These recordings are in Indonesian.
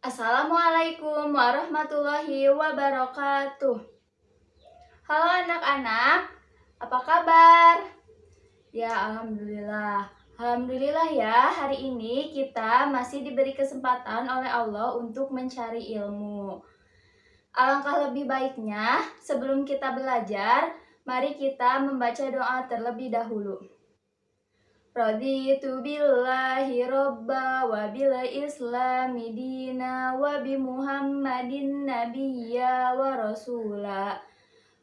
Assalamualaikum warahmatullahi wabarakatuh. Halo anak-anak, apa kabar? Ya, alhamdulillah. Alhamdulillah ya, hari ini kita masih diberi kesempatan oleh Allah untuk mencari ilmu. Alangkah lebih baiknya, sebelum kita belajar, mari kita membaca doa terlebih dahulu. Raditu billahi robba wa bil islami dina wa bi muhammadin nabiyya wa rasula.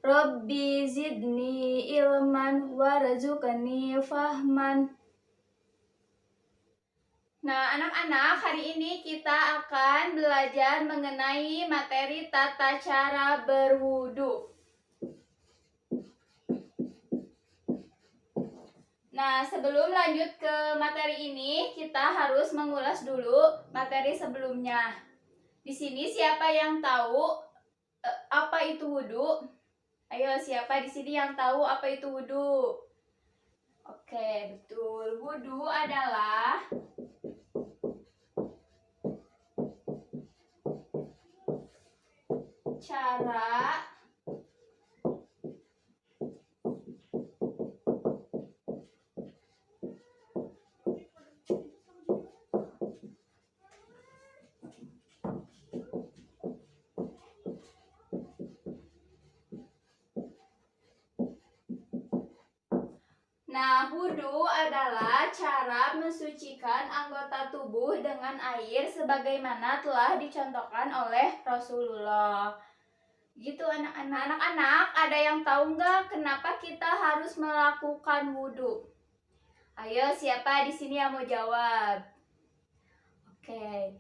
Rabbi zidni ilman warzuqni fahman. Nah, anak-anak, hari ini kita akan belajar mengenai materi tata cara berwudu. Nah, sebelum lanjut ke materi ini, kita harus mengulas dulu materi sebelumnya. Di sini siapa yang tahu apa itu wudu? Ayo, siapa di sini yang tahu apa itu wudu? Oke, betul. Wudu adalah cara Nah, wudu adalah cara mensucikan anggota tubuh dengan air sebagaimana telah dicontohkan oleh Rasulullah. Gitu anak-anak. Anak-anak, ada yang tahu nggak kenapa kita harus melakukan wudu? Ayo, siapa di sini yang mau jawab? Oke.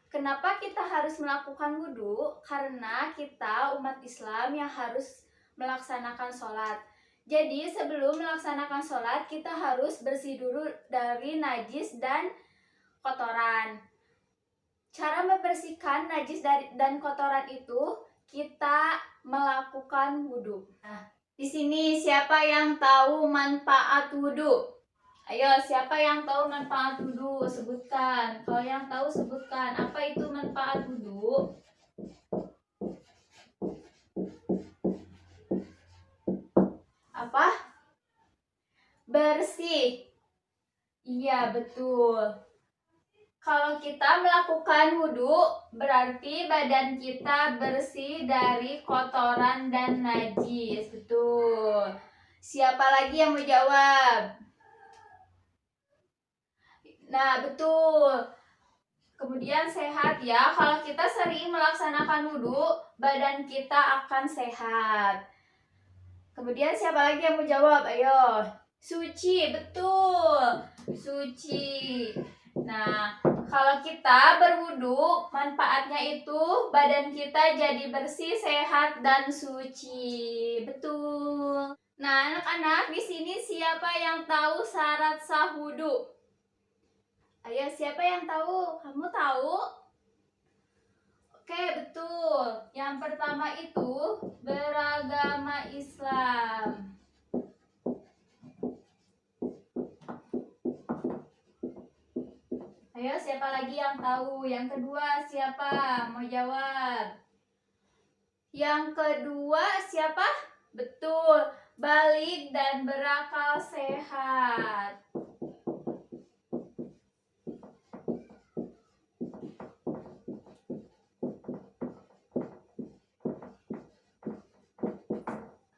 Kenapa kita harus melakukan wudu? Karena kita umat Islam yang harus melaksanakan sholat. Jadi sebelum melaksanakan sholat kita harus bersih dulu dari najis dan kotoran. Cara membersihkan najis dan kotoran itu kita melakukan wudu. Nah, di sini siapa yang tahu manfaat wudu? Ayo, siapa yang tahu manfaat wudu? Sebutkan. Kalau yang tahu sebutkan. Apa itu manfaat wudu? Apa? Bersih. Iya, betul. Kalau kita melakukan wudu, berarti badan kita bersih dari kotoran dan najis. Betul. Siapa lagi yang mau jawab? Nah, betul. Kemudian sehat ya. Kalau kita sering melaksanakan wudu, badan kita akan sehat. Kemudian siapa lagi yang mau jawab? Ayo. Suci, betul. Suci. Nah, kalau kita berwudu, manfaatnya itu badan kita jadi bersih, sehat, dan suci. Betul. Nah, anak-anak, di sini siapa yang tahu syarat sah wudu? Ayo, siapa yang tahu? Kamu tahu? Oke, betul. Yang pertama itu beragama Islam. Ayo, siapa lagi yang tahu? Yang kedua siapa? Mau jawab? Yang kedua siapa? Betul, balik dan berakal sehat.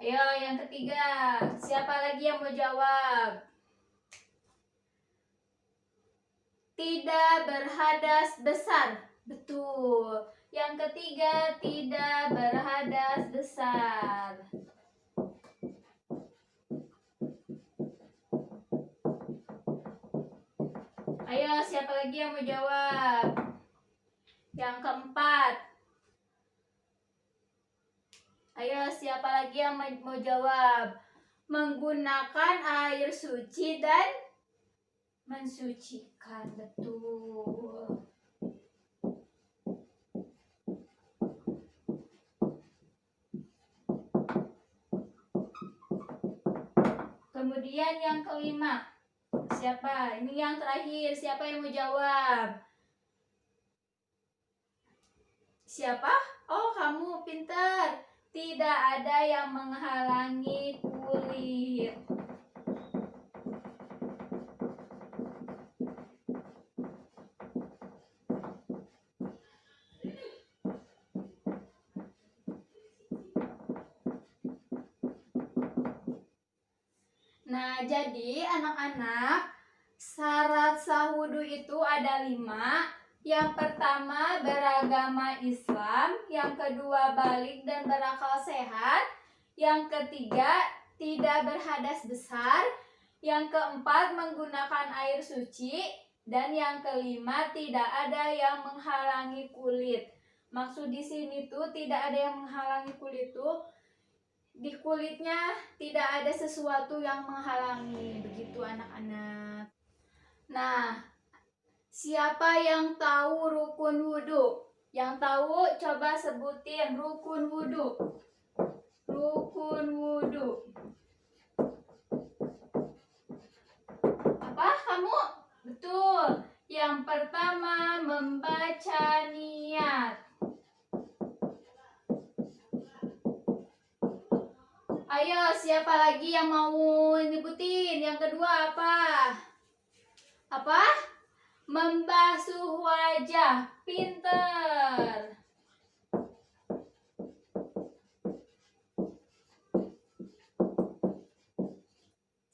Ayo, yang ketiga, siapa lagi yang mau jawab? Tidak berhadas besar. Betul. Yang ketiga, tidak berhadas besar. Ayo, siapa lagi yang mau jawab? Yang keempat. Ayo, siapa lagi yang mau jawab? Menggunakan air suci dan mensucikan. Betul. Kemudian yang kelima. Siapa? Ini yang terakhir. Siapa yang mau jawab? Siapa? Oh, kamu pintar. Tidak ada yang menghalangi kulit. Nah, jadi anak-anak, syarat sah wudhu itu ada 5. Yang pertama, beragama Islam. Yang kedua, balik dan berakal sehat. Yang ketiga, tidak berhadas besar. Yang keempat, menggunakan air suci. Dan yang kelima, tidak ada yang menghalangi kulit. Maksud di sini tuh tidak ada yang menghalangi kulit tuh, di kulitnya tidak ada sesuatu yang menghalangi. Begitu anak-anak. Nah, siapa yang tahu rukun wudhu? Yang tahu coba sebutin rukun wudhu. Rukun wudhu. Apa kamu? Betul. Yang pertama, membaca niat. Ayo, siapa lagi yang mau nyebutin? Yang kedua apa? Apa? Membasuh wajah. Pinter.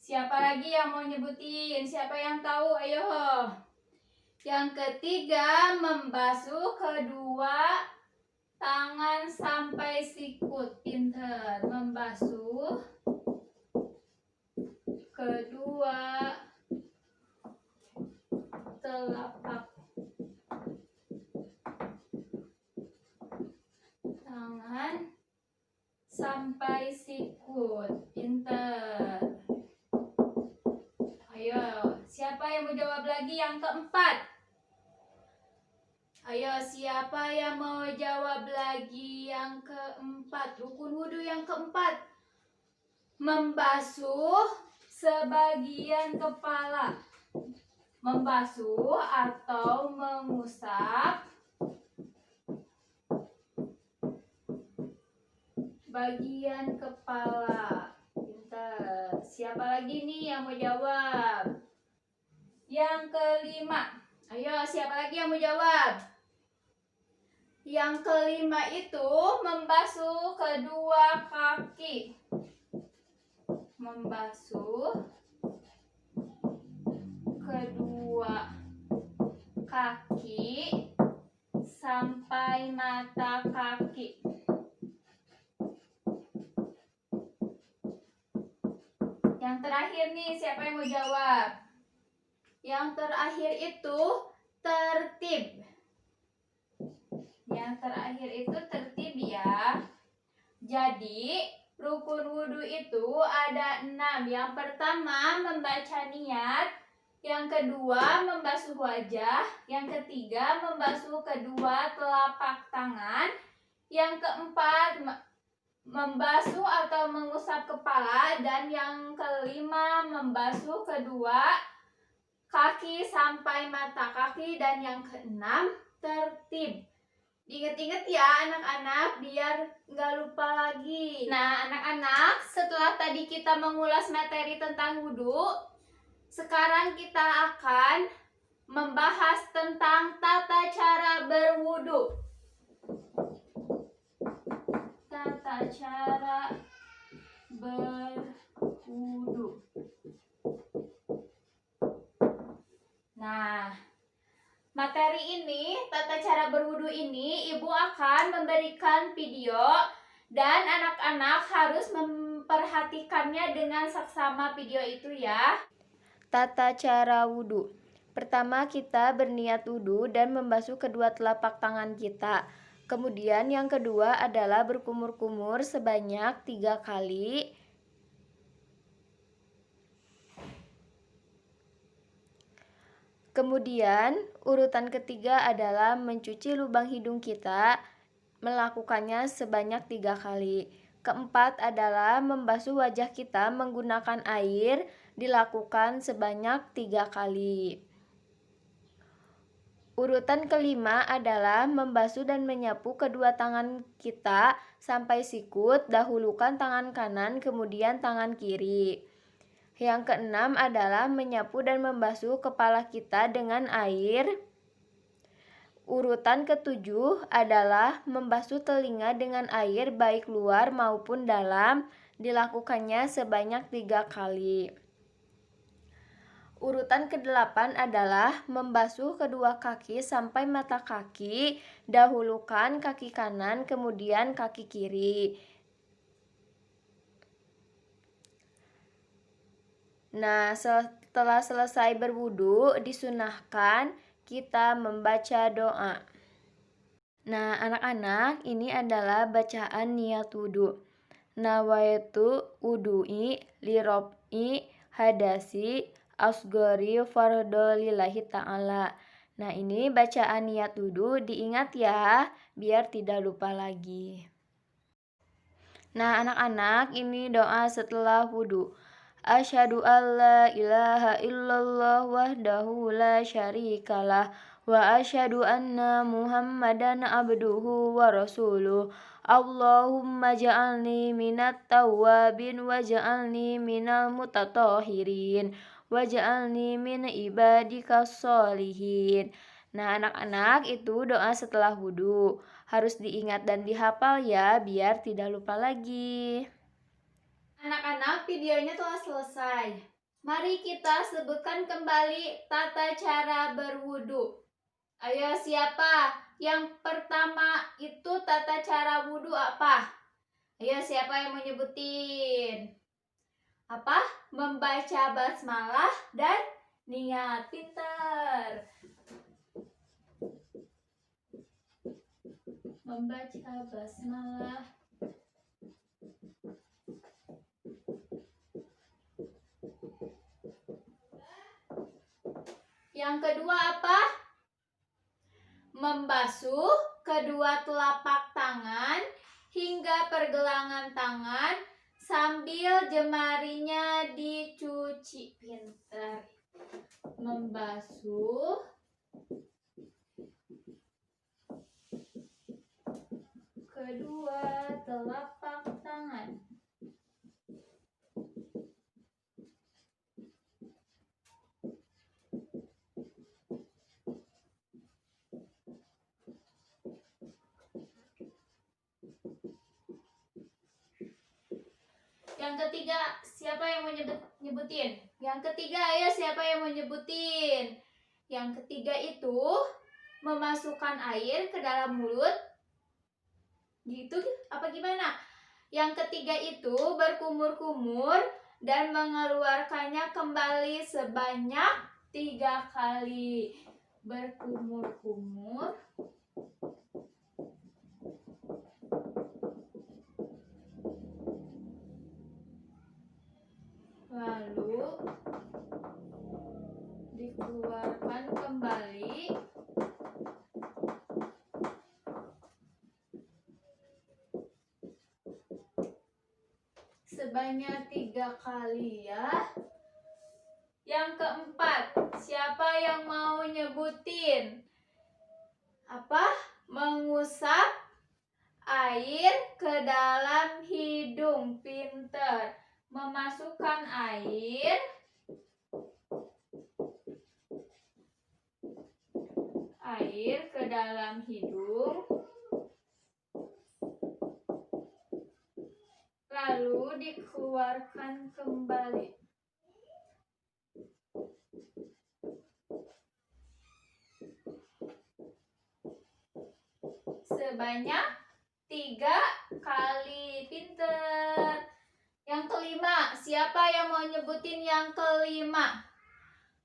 Siapa lagi yang mau nyebutin? Siapa yang tahu? Ayo. Yang ketiga, membasuh kedua tangan sampai sikut. Pinter. Membasuh kedua telapak tangan sampai sikut. Pinter. Ayo, siapa yang mau jawab lagi yang keempat? Ayo, siapa yang mau jawab lagi yang keempat? Rukun wudhu yang keempat. Membasuh sebagian kepala. Membasuh atau mengusap bagian kepala. Pintar. Siapa lagi nih yang mau jawab? Yang kelima. Ayo, siapa lagi yang mau jawab? Yang kelima itu membasuh kedua kaki. Membasuh kedua kaki sampai mata kaki. Yang terakhir nih, siapa yang mau jawab? Yang terakhir itu tertib. Yang terakhir itu tertib ya. Jadi rukun wudhu itu ada 6. Yang pertama, membaca niat. Yang kedua, membasuh wajah. Yang ketiga, membasuh kedua telapak tangan. Yang keempat, membasuh atau mengusap kepala. Dan yang kelima, membasuh kedua kaki sampai mata kaki. Dan yang keenam, tertib. Ingat-ingat ya anak-anak, biar nggak lupa lagi. Nah anak-anak, setelah tadi kita mengulas materi tentang wudhu, sekarang kita akan membahas tentang tata cara berwudhu. Tata cara berwudhu. Nah, materi ini, tata cara berwudhu ini, Ibu akan memberikan video dan anak-anak harus memperhatikannya dengan saksama video itu ya. Tata cara wudhu. Pertama, kita berniat wudhu dan membasuh kedua telapak tangan kita. Kemudian yang kedua adalah berkumur-kumur sebanyak 3 kali. Kemudian urutan ketiga adalah mencuci lubang hidung kita, melakukannya sebanyak 3 kali. Keempat adalah membasuh wajah kita menggunakan air, dilakukan sebanyak 3 kali. Urutan kelima adalah membasuh dan menyapu kedua tangan kita sampai sikut, dahulukan tangan kanan, kemudian tangan kiri. Yang keenam adalah menyapu dan membasuh kepala kita dengan air. Urutan ketujuh adalah membasuh telinga dengan air baik luar maupun dalam, dilakukannya sebanyak 3 kali. Urutan kedelapan adalah membasuh kedua kaki sampai mata kaki, dahulukan kaki kanan, kemudian kaki kiri. Nah, setelah selesai berwudu, disunahkan kita membaca doa. Nah, anak-anak, ini adalah bacaan niat wudu. Nawaitu wudu'i lirobi hadasi asgori fardolillahi ta'ala. Nah, ini bacaan niat wudu, diingat ya, biar tidak lupa lagi. Nah, anak-anak, ini doa setelah wudu. Asyhadu alla ilaha illallah wahdahu la syarikalah wa asyhadu anna Muhammadan abduhu wa rasuluh. Allahumma ja'alni minat tawwabin wa ja'alni minal mutatahhirin wa ja'alni min ibadikas sholihin. Nah, anak-anak, itu doa setelah wudhu. Harus diingat dan dihafal ya, biar tidak lupa lagi. Anak-anak, videonya telah selesai. Mari kita sebutkan kembali tata cara berwudu. Ayo, siapa? Yang pertama itu tata cara wudu apa? Ayo, siapa yang mau nyebutin? Apa? Membaca basmalah dan niat. Pintar. Membaca basmalah. Yang kedua apa? Membasuh kedua telapak tangan hingga pergelangan tangan sambil jemarinya dicuci. Pintar. Membasuh kedua telapak tangan. Yang ketiga, siapa yang mau nyebutin? Yang ketiga, ayo siapa yang mau nyebutin? Yang ketiga itu memasukkan air ke dalam mulut. Gitu apa gimana? Yang ketiga itu berkumur-kumur dan mengeluarkannya kembali sebanyak 3 kali. Berkumur-kumur. Lalu dikeluarkan kembali sebanyak 3 kali ya. Yang keempat, siapa yang mau nyebutin? Apa? Mengusap air ke dalam hidung. Pinter. Memasukkan air ke dalam hidung, lalu dikeluarkan kembali. Sebanyak 3 kali. Pinter. Yang kelima, siapa yang mau nyebutin yang kelima?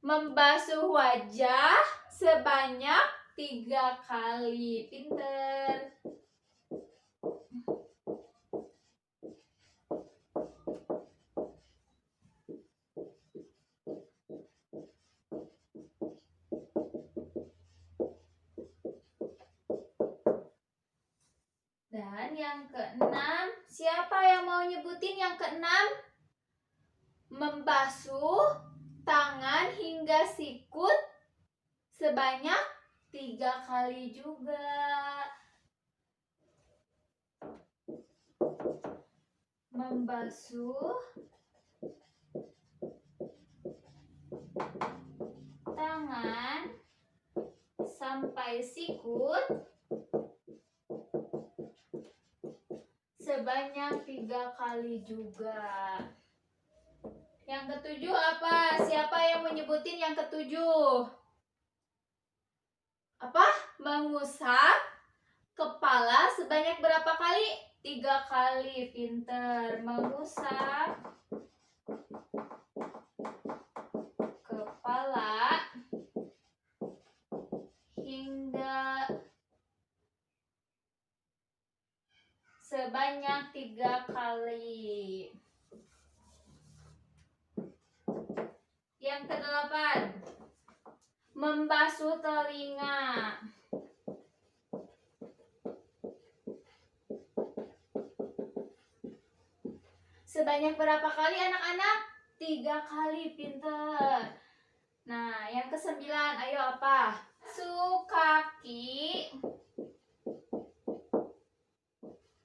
Membasuh wajah sebanyak 3 kali. Pinter. Dan yang keenam, siapa yang mau nyebutin yang keenam? Membasuh tangan hingga sikut sebanyak 3 kali juga. Membasuh tangan sampai sikut sebanyak 3 kali juga. Yang ketujuh apa? Siapa yang menyebutin yang ketujuh? Apa? Mengusap kepala sebanyak berapa kali? 3 kali. Pinter. Mengusap kepala hingga sebanyak 3 kali. Yang kedelapan, membasuh telinga. Sebanyak berapa kali anak-anak? 3 kali. Pinter. Nah, yang kesembilan, ayo apa? Basuh kaki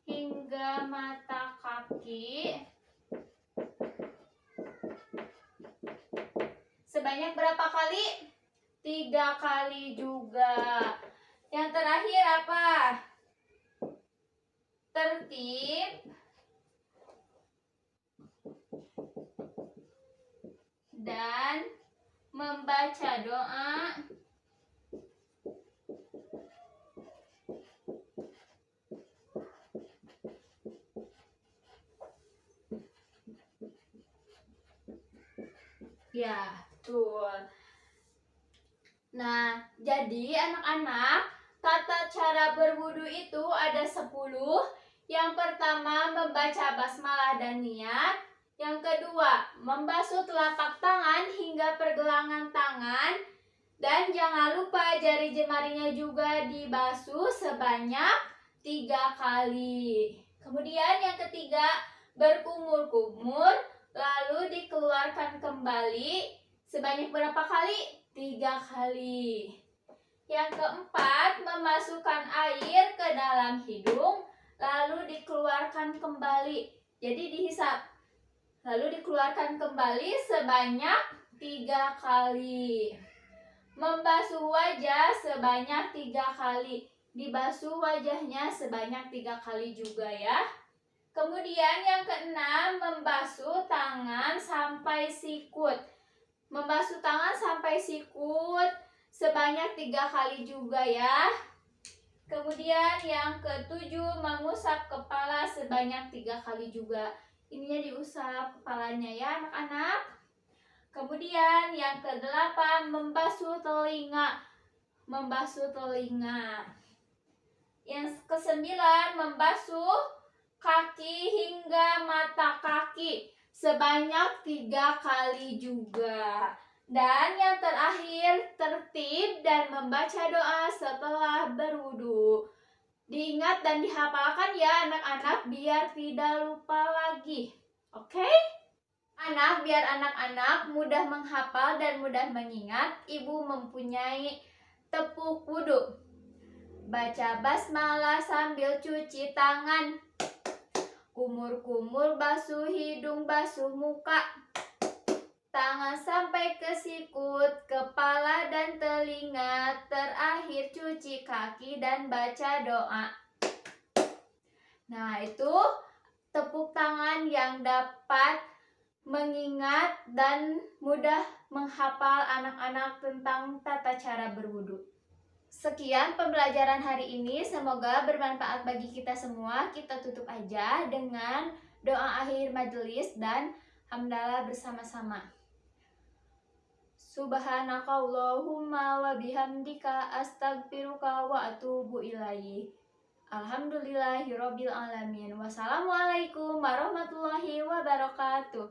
hingga mata kaki sebanyak berapa kali? 3 kali juga. Yang terakhir apa? Tertib dan membaca doa ya, betul. Nah, jadi anak-anak, tata cara berwudu itu ada 10. Yang pertama, membaca basmalah dan niat. Yang kedua, membasuh telapak tangan hingga pergelangan tangan. Dan jangan lupa jari jemarinya juga dibasuh sebanyak 3 kali. Kemudian yang ketiga, berkumur-kumur lalu dikeluarkan kembali sebanyak berapa kali? 3 kali. Yang keempat, memasukkan air ke dalam hidung lalu dikeluarkan kembali. Jadi dihisap. Lalu dikeluarkan kembali sebanyak 3 kali. Membasuh wajah sebanyak 3 kali. Dibasuh wajahnya sebanyak 3 kali juga ya. Kemudian yang keenam, membasuh tangan sampai sikut. Membasuh tangan sampai sikut sebanyak 3 kali juga ya. Kemudian yang ketujuh, mengusap kepala sebanyak 3 kali juga. Ininya diusap kepalanya ya anak-anak. Kemudian yang kedelapan, membasuh telinga. Membasuh telinga. Yang kesembilan, membasuh kaki hingga mata kaki sebanyak 3 kali juga. Dan yang terakhir, tertib dan membaca doa setelah berwudu. Diingat dan dihafalkan ya anak-anak biar tidak lupa lagi. Oke? Anak, biar anak-anak mudah menghafal dan mudah mengingat, ibu mempunyai tepuk wudu. Baca basmalah sambil cuci tangan. Kumur-kumur, basuh hidung, basuh muka. Tangan sampai ke sikut, kepala dan telinga. Terakhir cuci kaki dan baca doa. Nah, itu tepuk tangan yang dapat mengingat dan mudah menghafal anak-anak tentang tata cara berwudu. Sekian pembelajaran hari ini, semoga bermanfaat bagi kita semua. Kita tutup aja dengan doa akhir majelis dan hamdalah bersama-sama. Subhanakallahumma wa bihamdika astagfiruka wa atubu ilaih. Alhamdulillahirabbil alamin. Wassalamualaikum warahmatullahi wabarakatuh.